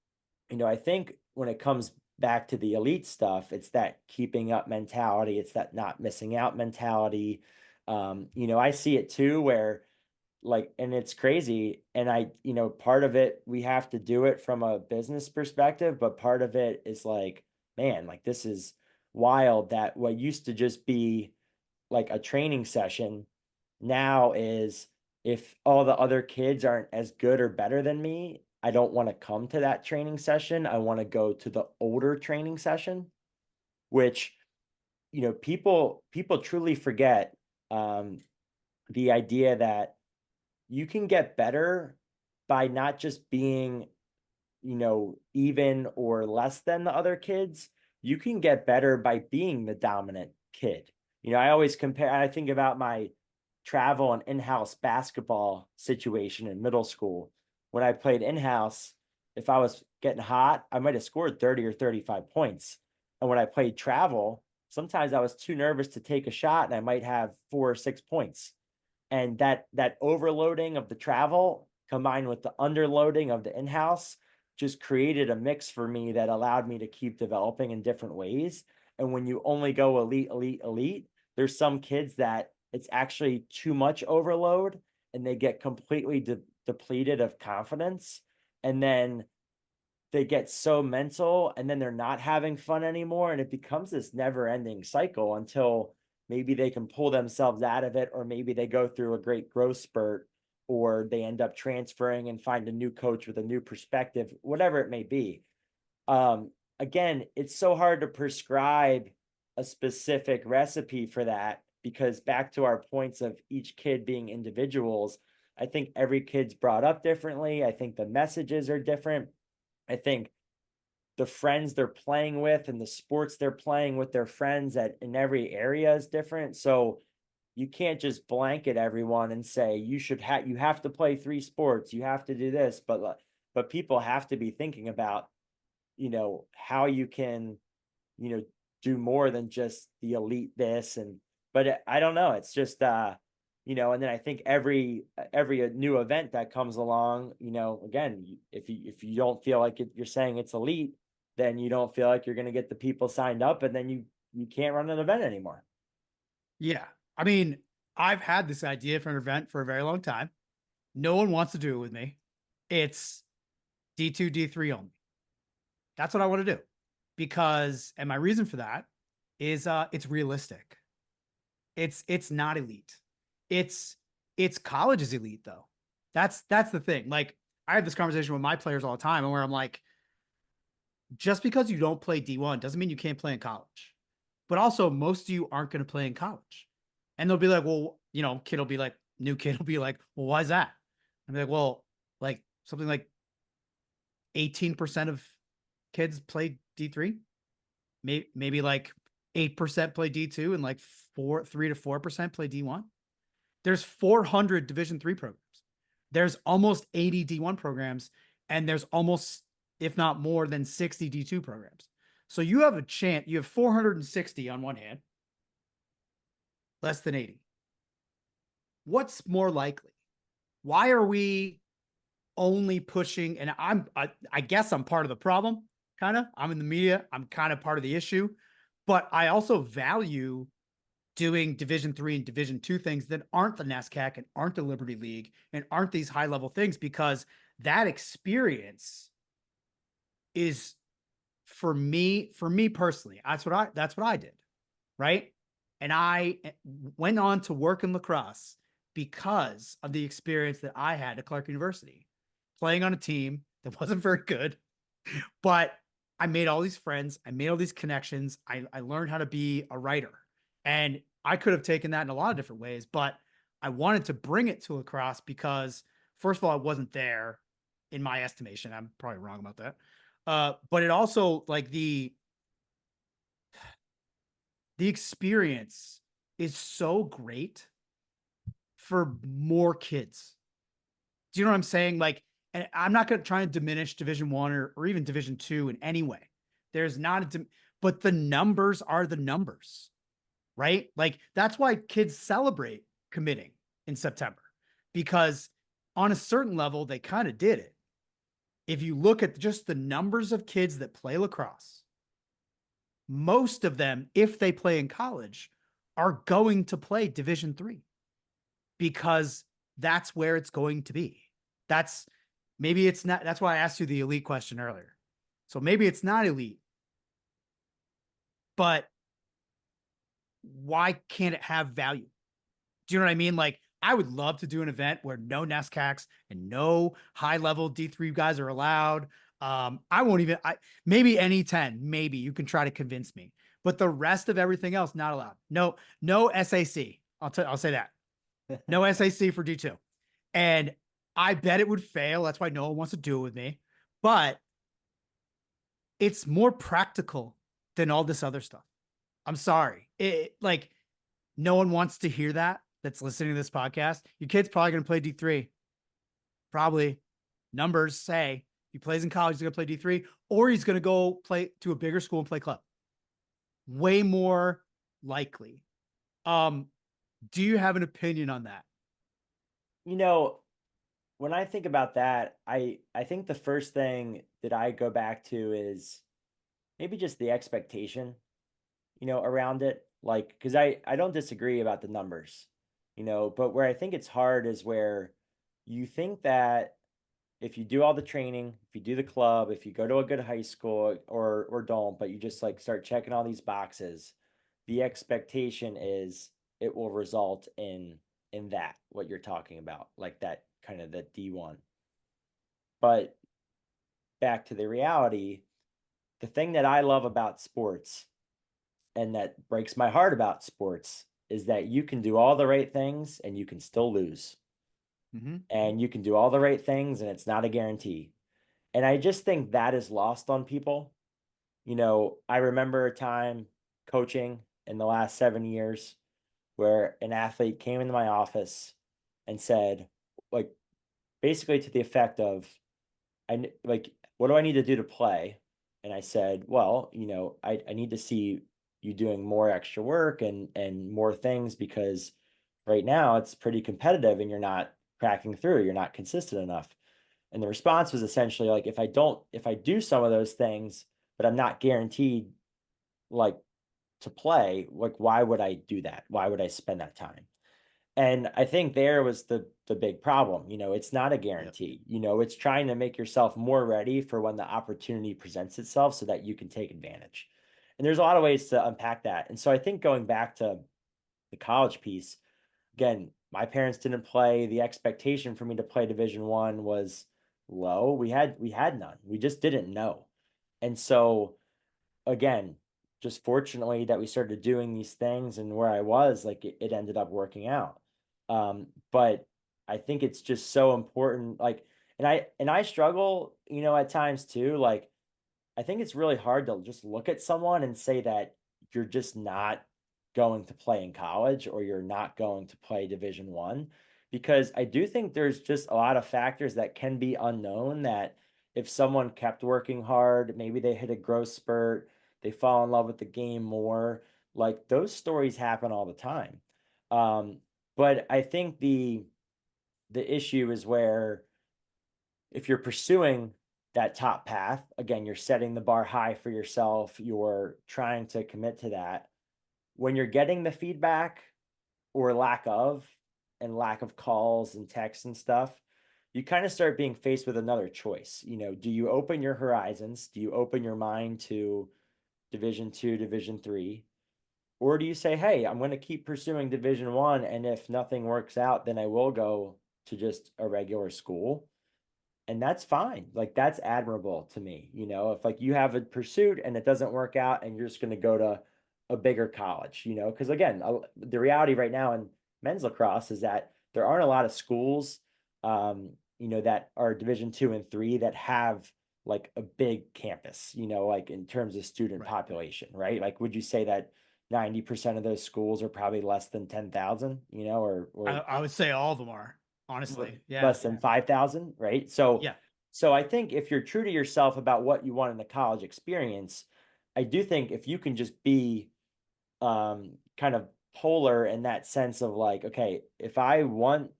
I think when it comes back to the elite stuff, it's that keeping up mentality. It's that not missing out mentality. I see it too, where like, and it's crazy. And part of it, we have to do it from a business perspective, but part of it is like, man, like this is wild that what used to just be like a training session now is, if all the other kids aren't as good or better than me, I don't want to come to that training session. I want to go to the older training session, which, people truly forget the idea that you can get better by not just being, even or less than the other kids. You can get better by being the dominant kid. I always compare, I think about my travel and in-house basketball situation in middle school. When I played in-house, if I was getting hot, I might have scored 30 or 35 points. And when I played travel, sometimes I was too nervous to take a shot and I might have 4 or 6 points. And that overloading of the travel combined with the underloading of the in-house just created a mix for me that allowed me to keep developing in different ways. And when you only go elite, elite, elite, there's some kids that it's actually too much overload and they get completely depleted of confidence. And then they get so mental and then they're not having fun anymore. And it becomes this never ending cycle until maybe they can pull themselves out of it, or maybe they go through a great growth spurt, or they end up transferring and find a new coach with a new perspective, whatever it may be. Again, it's so hard to prescribe a specific recipe for that, because back to our points of each kid being individuals, I think every kid's brought up differently. I think the messages are different. I think the friends they're playing with and the sports they're playing with their friends in every area is different. So you can't just blanket everyone and say you have to play 3 sports, you have to do this, but people have to be thinking about, how you can, do more than just the elite this. But I don't know, it's just and then I think every new event that comes along, again, if you don't feel like you're saying it's elite, then you don't feel like you're going to get the people signed up, and then you can't run an event anymore. Yeah. I mean, I've had this idea for an event for a very long time. No one wants to do it with me. It's D2, D3 only. That's what I want to do. And my reason for that is it's realistic. It's not elite. It's college is elite though. That's the thing. Like, I have this conversation with my players all the time, and where I'm like, just because you don't play D1 doesn't mean you can't play in college. But also, most of you aren't going to play in college. And they'll be like, well, new kid will be like, well, why is that? I'm like, well, like something like 18% of kids play D3. Maybe like 8% play D2, and like 3 to 4% play D1. There's 400 Division III programs. There's almost 80 D1 programs, and there's almost, if not more than 60 D2 programs. So you have a chance. You have 460 on one hand, less than 80. What's more likely? Why are we only pushing? And I guess I'm part of the problem, kind of. I'm in the media. I'm kind of part of the issue, but I also value doing Division III and Division II things that aren't the NESCAC and aren't the Liberty League and aren't these high level things, because that experience is, for me personally, that's what I did. Right. And I went on to work in lacrosse because of the experience that I had at Clark University, playing on a team that wasn't very good, but I made all these friends. I made all these connections. I learned how to be a writer, and I could have taken that in a lot of different ways, but I wanted to bring it to lacrosse because, first of all, I wasn't there in my estimation. I'm probably wrong about that. But it also, like, the experience is so great for more kids. Do you know what I'm saying? Like, and I'm not going to try and diminish Division I or even Division II in any way. There's not but the numbers are the numbers, right? Like, that's why kids celebrate committing in September, because on a certain level, they kind of did it. If you look at just the numbers of kids that play lacrosse most of them, if they play in college, are going to play Division III because that's where it's going to be. That's maybe it's not. That's why I asked you the elite question earlier. So maybe it's not elite, but why can't it have value? Do you know what I mean? Like, I would love to do an event where no NESCACs and no high level D3 guys are allowed. I won't even, maybe any 10, maybe you can try to convince me, but the rest of everything else, not allowed. No SAC. I'll say that. No SAC for D2. And I bet it would fail. That's why no one wants to do it with me, but it's more practical than all this other stuff. I'm sorry. Like, no one wants to hear that that's listening to this podcast. Your kid's probably going to play D3. Probably. Numbers say he plays in college, he's going to play D3, or he's going to go play to a bigger school and play club. Way more likely. Do you have an opinion on that? You know, when I think about that, I think the first thing that I go back to is maybe just the expectation, around it. Like, because I don't disagree about the numbers, but where I think it's hard is where you think that if you do all the training, if you do the club, if you go to a good high school or don't, but you just like start checking all these boxes, the expectation is it will result in that what you're talking about, like that kind of the D1. But back to the reality, the thing that I love about sports and that breaks my heart about sports is that you can do all the right things and you can still lose. Mm-hmm. And you can do all the right things and it's not a guarantee. And I just think that is lost on people. I remember a time coaching in the last 7 years where an athlete came into my office and said, like, basically to the effect of, like, what do I need to do to play? And I said, well, I need to see you doing more extra work and more things because right now it's pretty competitive and you're not cracking through, you're not consistent enough. And the response was essentially like, if I do some of those things, but I'm not guaranteed like to play, like, why would I do that? Why would I spend that time? And I think there was the big problem. It's not a guarantee. Yep. It's trying to make yourself more ready for when the opportunity presents itself so that you can take advantage. And there's a lot of ways to unpack that. And so I think going back to the college piece, again, my parents didn't play. The expectation for me to play Division I was low. We had none. We just didn't know. And so again, just fortunately that we started doing these things and where I was, like it ended up working out. But I think it's just so important. Like, and I struggle, at times too. Like, I think it's really hard to just look at someone and say that you're just not going to play in college or you're not going to play Division I, because I do think there's just a lot of factors that can be unknown that if someone kept working hard, maybe they hit a growth spurt, they fall in love with the game more, like those stories happen all the time. Um, but I think the issue is where if you're pursuing that top path, again, you're setting the bar high for yourself, you're trying to commit to that. When you're getting the feedback or lack of, and lack of calls and texts and stuff, you kind of start being faced with another choice. Do you open your horizons? Do you open your mind to Division II, Division III? Or do you say, hey, I'm going to keep pursuing Division I, and if nothing works out, then I will go to just a regular school? And that's fine. Like, that's admirable to me. If like you have a pursuit and it doesn't work out and you're just going to go to a bigger college, because again, the reality right now in men's lacrosse is that there aren't a lot of schools, that are Division II and III that have like a big campus, like in terms of student Right. population, right? Like, would you say that 90% of those schools are probably less than 10,000, or I would say all of them are, honestly. Yeah. less than 5,000, right? So, Yeah. so I think if you're true to yourself about what you want in the college experience, I do think if you can just be kind of polar in that sense of like, okay, if I want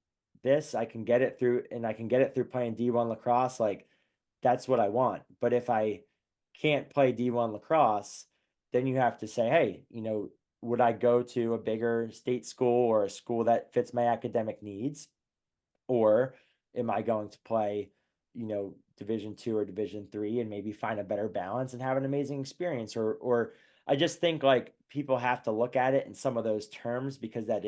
this, I can get it through, and I can get it through playing D1 lacrosse. Like, that's what I want. But if I can't play D1 lacrosse, then you have to say, hey, would I go to a bigger state school or a school that fits my academic needs? Or am I going to play, Division 2 or Division 3 and maybe find a better balance and have an amazing experience? Or I just think like people have to look at it in some of those terms, because that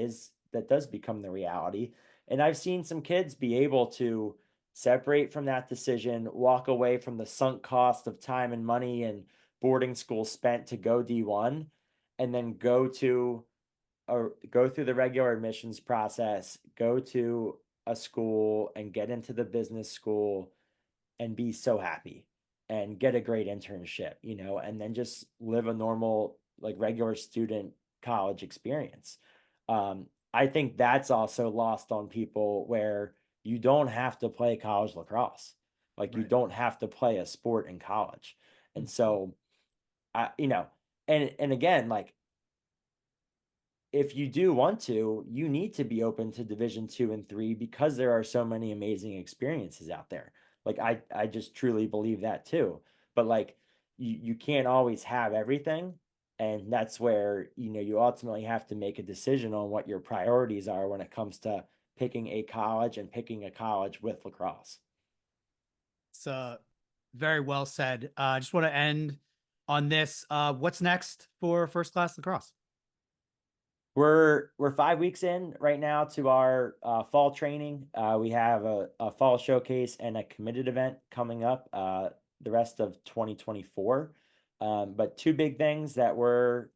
does become the reality. And I've seen some kids be able to separate from that decision, walk away from the sunk cost of time and money and boarding school spent to go D1, and then go through the regular admissions process, go to a school and get into the business school and be so happy and get a great internship, and then just live a normal, like regular student college experience. I think that's also lost on people, where you don't have to play college lacrosse. Like you Right. don't have to play a sport in college. And so and again, like, if you do want to, you need to be open to Division 2 and 3, because there are so many amazing experiences out there. Like I just truly believe that too. But like you can't always have everything. And that's where, you ultimately have to make a decision on what your priorities are when it comes to picking a college and picking a college with lacrosse. It's very well said. I just want to end on this. What's next for First Class Lacrosse? We're 5 weeks in right now to our fall training. We have a fall showcase and a committed event coming up the rest of 2024. But two big things that we're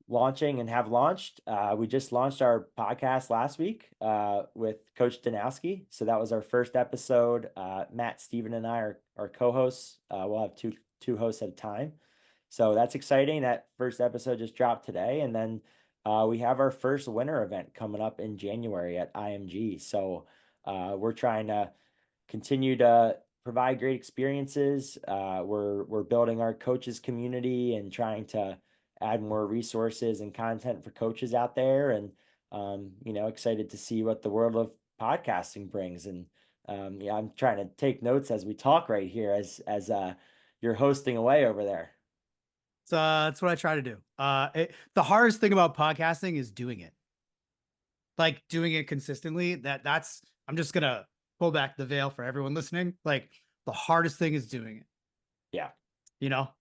launching and have launched. We just launched our podcast last week with Coach Danowski. So that was our first episode. Matt, Steven, and I are co-hosts. We'll have two hosts at a time. So that's exciting. That first episode just dropped today. And then we have our first winter event coming up in January at IMG. So we're trying to continue to provide great experiences. We're building our coaches community and trying to add more resources and content for coaches out there. And, excited to see what the world of podcasting brings. And I'm trying to take notes as we talk right here as you're hosting away over there. So that's what I try to do. The hardest thing about podcasting is doing it. Like doing it consistently. I'm just gonna pull back the veil for everyone listening. Like the hardest thing is doing it. Yeah.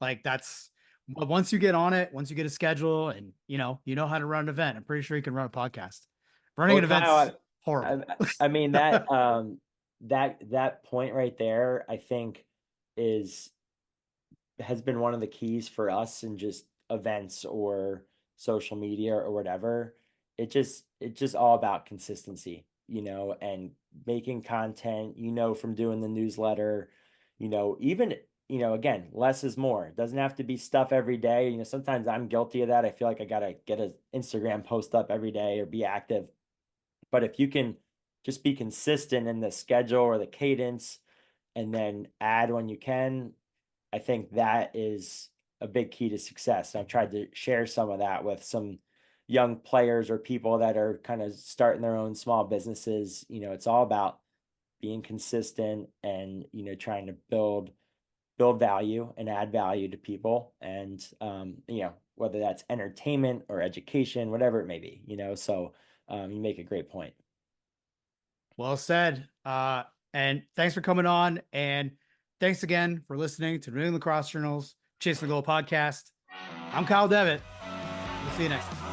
Like that's once you get on it, once you get a schedule and you know how to run an event, I'm pretty sure you can run a podcast. Running an event's horrible. I mean that that point right there, I think has been one of the keys for us in just events or social media or whatever. It's just all about consistency, and making content, from doing the newsletter, even, again, less is more. It doesn't have to be stuff every day. Sometimes I'm guilty of that. I feel like I got to get an Instagram post up every day or be active. But if you can just be consistent in the schedule or the cadence and then add when you can, I think that is a big key to success. And I've tried to share some of that with some young players or people that are kind of starting their own small businesses. It's all about being consistent and, trying to build value and add value to people. And, whether that's entertainment or education, whatever it may be, so you make a great point. Well said. And thanks for coming on. And thanks again for listening to New England Lacrosse Journal's Chasing the Goal podcast. I'm Kyle Devitte. We'll see you next time.